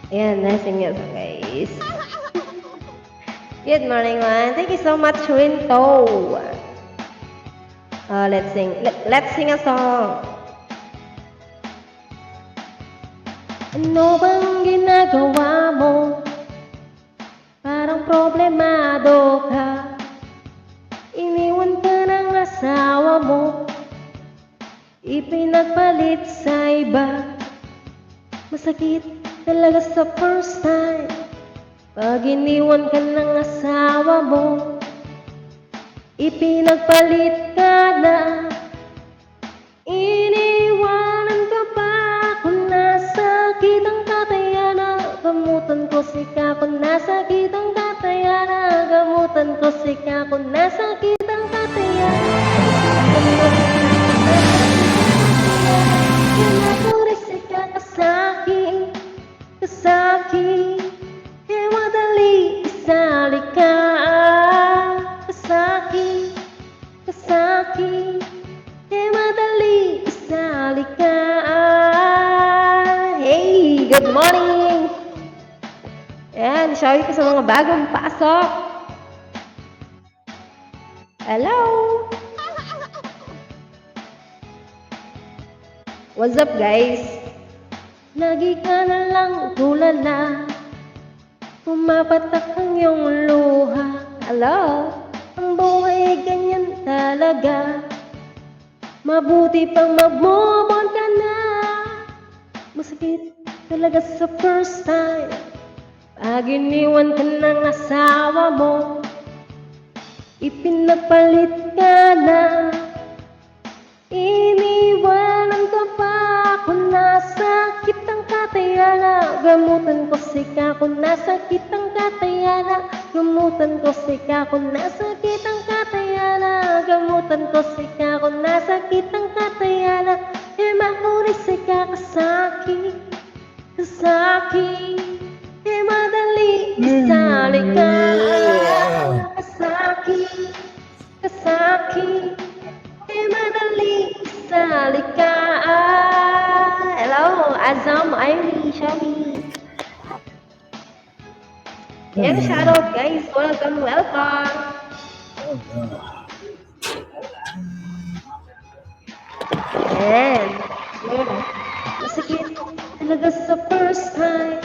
Ayan, lasing yun, guys. Good morning, man. Thank you so much, Winto. Let's sing. Let's sing a song. Ano bang ginagawa mo? Parang problemado ka. Iniwan ka ng asawa mo, ipinagpalit sa iba. Masakit talaga sa first time pag iniwan ka ng asawa mo, ipinagpalit ka na. Iniwanan ka pa ako, nasakit ang katayana. Gamutan ko sika ko, nasakit ang katayana. Gamutan ko sika ko, nasakit ang katayana. Kinakurisika ka sa'kin, kasaki, e madali isali ka. Kasaki, kasaki, e madali isali ka. Hey, good morning! Ayan, shout ko sa mga bagong pasok. Hello! What's up, guys? Lagi ka na lang tulala, pumapatak ang iyong luha. Hello? Ang buhay ganyan talaga, mabuti pang mag-move on ka na. Masakit talaga sa first time pag iniwan ka ng asawa mo, ipinagpalit ka na. Iniwanan ka pa ako, nasakit ang katayana. Gamutan ko sika ko, nasakit ang katayana. Gamutan ko sika ko, nasakit ang katayana. Gamutan ko sika ko, nasakit ang katayana. E mahuli sika kasaki, kasaki, e madali isali ka. Kasaki, kasaki, e madali isali ka. Hello, Azam, Ivy, Shami. Yan, shoutout guys. Welcome, welcome. Yan. Masakit talaga sa first time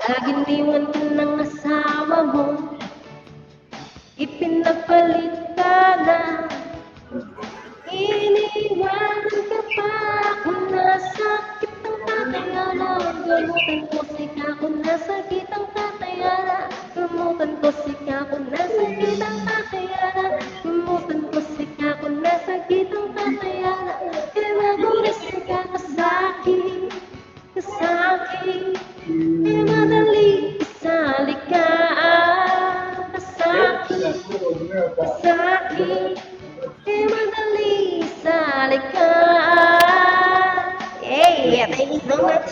pag iniwan ka ng asawa mo, ipinagpalit ka na. Iniwanan ka pa ako, nasakit ang katayana. Gamutan ko sika ko, nasakit ang katayana. Gamutan ko sika ko, nasakit ang katayana. Gamutan ko sika ko, nasakit ang katayana. Kaya magulis sika kasaki, kasaki, kaya madali isali ka. Kasaki, kasaki, kaya madali isali ka. Hey, thank you so much.